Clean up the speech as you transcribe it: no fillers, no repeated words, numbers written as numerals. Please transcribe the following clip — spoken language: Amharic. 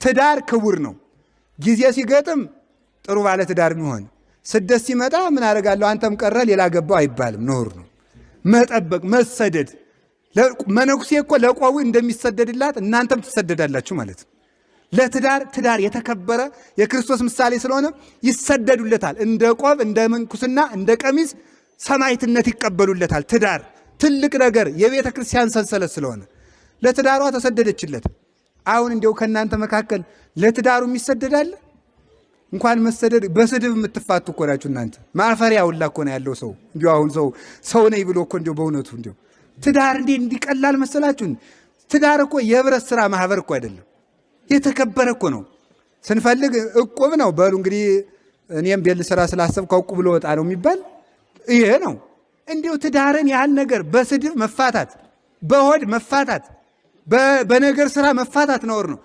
ትዳር ክቡር ነው። ጊዜ ሲገጥም ጥሩ ባለ ትዳር የሚሆን ስደት ሲመጣ ምን አደርጋለሁ አንተም ቀረ ሌላ ገባው አይባልም። ነውር ነው መጠበቅ መሰደድ። መነኩሴ እኮ ለቆቡ እንደሚሰደድላት እናንተም ትሰደዳላችሁ ማለት ነው። ለትዳር የተከበረ የክርስቶስ ምሳሌ ስለሆነ ይሰደዱለታል። እንደ ቆብ እንደ ምንኩስና እንደ ቀሚስ ሰማዕትነት ይቀበሉለታል። ትዳር ትልቅ ነገር የቤተ ክርስቲያን ሰንሰለት ስለሆነ ለትዳሯ ተሰደደችለት። አሁን እንዲያው ከእናንተ መካከል ለትዳሩ የሚሰደዳል? እንኳን መሰደድ በስድብ የምትፋቱ እኮ ናችሁ እናንተ። ማፈሪያ ሁላ እኮ ነው ያለው ሰው። እንዲያው አሁን ሰው ነኝ ብሎ እኮ እንዲያው በእውነቱ እንዲያው ትዳር እንዲቀላል መሰላችሁ? ትዳር እኮ የህብረት ስራ ማህበር እኮ አይደለም። የተከበረ እኮ ነው። ስንፈልግ እቁብ ነው በሉ እንግዲህ እኔም ቤል ስራ ስላሰብኩ እቁብ ልወጣ ነው የሚባል ይሄ ነው። እንዲሁ ትዳርን ያህል ነገር በስድብ መፋታት፣ በሆድ መፋታት፣ በነገር ስራ መፋታት ነውር ነው።